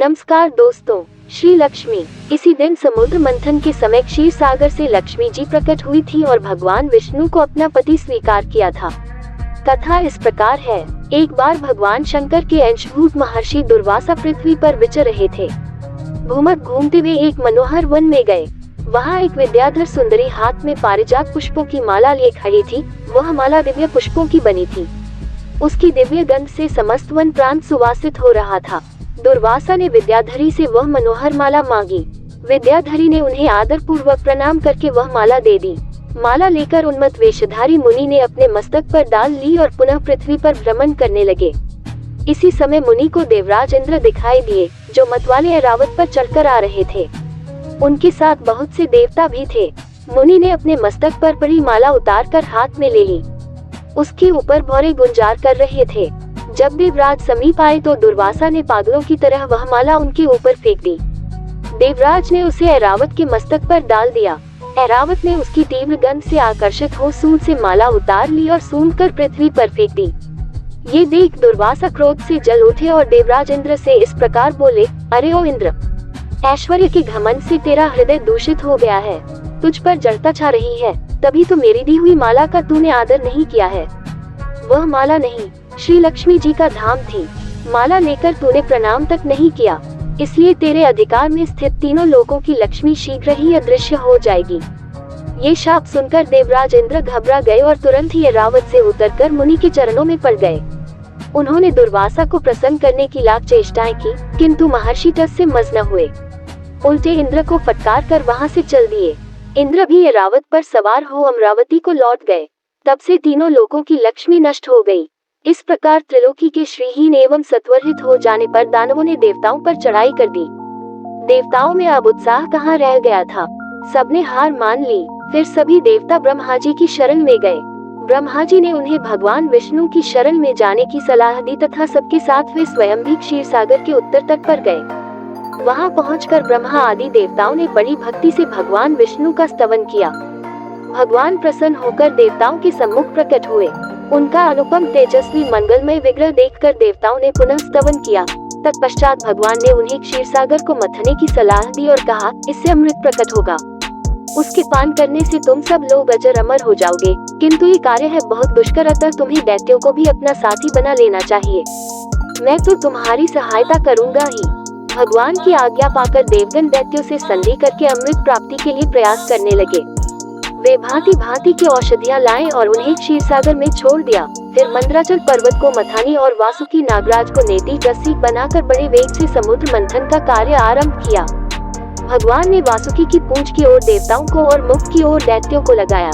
नमस्कार दोस्तों, श्री लक्ष्मी। इसी दिन समुद्र मंथन के समय क्षीर सागर से लक्ष्मी जी प्रकट हुई थी और भगवान विष्णु को अपना पति स्वीकार किया था। कथा इस प्रकार है। एक बार भगवान शंकर के अंशभूत महर्षि दुर्वासा पृथ्वी पर विचर रहे थे। घूमत घूमते हुए एक मनोहर वन में गए। वहाँ एक विद्याधर सुंदरी हाथ में पारिजात पुष्पों की माला लिए खड़ी थी। वह माला दिव्य पुष्पों की बनी थी। उसकी दिव्य गंध से समस्त वन प्रांत सुवासित हो रहा था। दुर्वासा ने विद्याधरी से वह मनोहर माला मांगी। विद्याधरी ने उन्हें आदर पूर्वक प्रणाम करके वह माला दे दी। माला लेकर उन्मत्त वेशधारी मुनि ने अपने मस्तक पर डाल ली और पुनः पृथ्वी पर भ्रमण करने लगे। इसी समय मुनि को देवराज इंद्र दिखाई दिए, जो मतवाले ऐरावत पर चढ़कर आ रहे थे। उनके साथ बहुत से देवता भी थे। मुनि ने अपने मस्तक पर पड़ी माला उतारकर हाथ में ले ली। उसके ऊपर भौरे गुंजार कर रहे थे। जब देवराज समीप आए तो दुर्वासा ने पागलों की तरह वह माला उनके ऊपर फेंक दी। देवराज ने उसे ऐरावत के मस्तक पर डाल दिया। ऐरावत ने उसकी तीव्र गंध से आकर्षित हो सूंड से माला उतार ली और सूंघ कर पृथ्वी पर फेंक दी। ये देख दुर्वासा क्रोध से जल उठे और देवराज इंद्र से इस प्रकार बोले, अरे ओ इंद्र, ऐश्वर्य के घमंड से तेरा हृदय दूषित हो गया है। तुझ पर जड़ता छा रही है, तभी तो मेरी दी हुई माला का तूने आदर नहीं किया है। वह माला नहीं, श्री लक्ष्मी जी का धाम थी। माला लेकर तूने प्रणाम तक नहीं किया, इसलिए तेरे अधिकार में स्थित तीनों लोकों की लक्ष्मी शीघ्र ही अदृश्य हो जाएगी। ये शाप सुनकर देवराज इंद्र घबरा गए और तुरंत ही ऐरावत से उतरकर मुनि के चरणों में पड़ गए। उन्होंने दुर्वासा को प्रसन्न करने की लाख चेष्टाएं की, किंतु महर्षि टस से मस न हुए। उल्टे इंद्र को फटकार कर वहां से चल दिए। इंद्र भी ऐरावत पर सवार हो अमरावती को लौट गए। तब से तीनों लोकों की लक्ष्मी नष्ट हो गई। इस प्रकार त्रिलोकी के श्रीहीन एवं सत्वरहित हो जाने पर दानवों ने देवताओं पर चढ़ाई कर दी। देवताओं में अब उत्साह कहाँ रह गया था। सबने हार मान ली। फिर सभी देवता ब्रह्मा जी की शरण में गए। ब्रह्मा जी ने उन्हें भगवान विष्णु की शरण में जाने की सलाह दी तथा सबके साथ वे स्वयं भी क्षीर सागर के उत्तर तट पर गए। वहां पहुंचकर ब्रह्मा आदि देवताओं ने बड़ी भक्ति से भगवान विष्णु का स्तवन किया। भगवान प्रसन्न होकर देवताओं के सम्मुख प्रकट हुए। उनका अनुपम तेजस्वी मंगलमय विग्रह देखकर देवताओं ने पुनः स्तवन किया। तत्पश्चात भगवान ने उन्हें क्षीर सागर को मथने की सलाह दी और कहा, इससे अमृत प्रकट होगा। उसके पान करने से तुम सब लोग अजर अमर हो जाओगे, किंतु ये कार्य है बहुत दुष्कर, अतः तुम्हें दैत्यों को भी अपना साथी बना लेना चाहिए। मैं तो तुम्हारी सहायता करूंगा ही। भगवान की आज्ञा पाकर देवगण दैत्यों से संधि करके अमृत प्राप्ति के लिए प्रयास करने लगे। वे भांति भांति की औषधियां लाए और उन्हें क्षीर सागर में छोड़ दिया। फिर मंदराचल पर्वत को मथानी और वासुकी नागराज को नेति रस्सी बनाकर बड़े वेग से समुद्र मंथन का कार्य आरंभ किया। भगवान ने वासुकी की पूंछ की ओर देवताओं को और मुख की ओर दैत्यों को लगाया।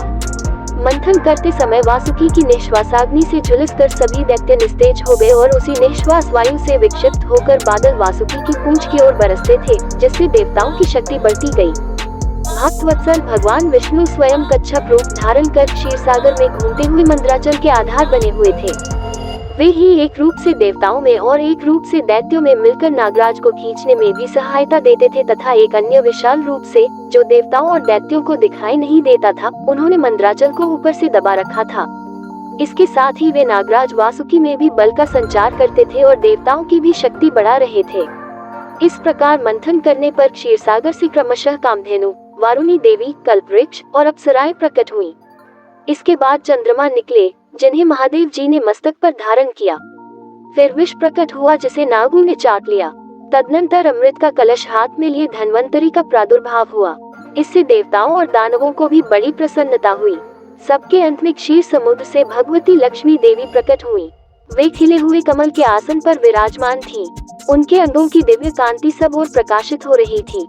मंथन करते समय वासुकी की निश्वासाग्नि से झुलसकर सभी दैत्य निस्तेज हो गए और उसी निश्वास वायु से विक्षिप्त होकर बादल वासुकी की पूंछ की ओर बरसते थे, जिससे देवताओं की शक्ति बढ़ती गई। भक्त वत्सल भगवान विष्णु स्वयं कच्छप रूप धारण कर क्षीर सागर में घूमते हुए मंदराचल के आधार बने हुए थे। वे ही एक रूप से देवताओं में और एक रूप से दैत्यों में मिलकर नागराज को खींचने में भी सहायता देते थे तथा एक अन्य विशाल रूप से, जो देवताओं और दैत्यों को दिखाई नहीं देता था, उन्होंने मंदराचल को ऊपर से दबा रखा था। इसके साथ ही वे नागराज वासुकी में भी बल का संचार करते थे और देवताओं की भी शक्ति बढ़ा रहे थे। इस प्रकार मंथन करने पर क्षीर सागर से क्रमशः कामधेनु, वारुणी देवी, कल्पवृक्ष और अप्सराएं प्रकट हुईं। इसके बाद चंद्रमा निकले, जिन्हें महादेव जी ने मस्तक पर धारण किया। फिर विष प्रकट हुआ, जिसे नागों ने चाट लिया। तदनंतर अमृत का कलश हाथ में लिए धन्वंतरी का प्रादुर्भाव हुआ। इससे देवताओं और दानवों को भी बड़ी प्रसन्नता हुई। सबके अंत में क्षीर समुद्र से भगवती लक्ष्मी देवी प्रकट हुई। वे खिले हुए कमल के आसन पर विराजमान थीं। उनके अंगों की दिव्य कांति सब ओर प्रकाशित हो रही थी।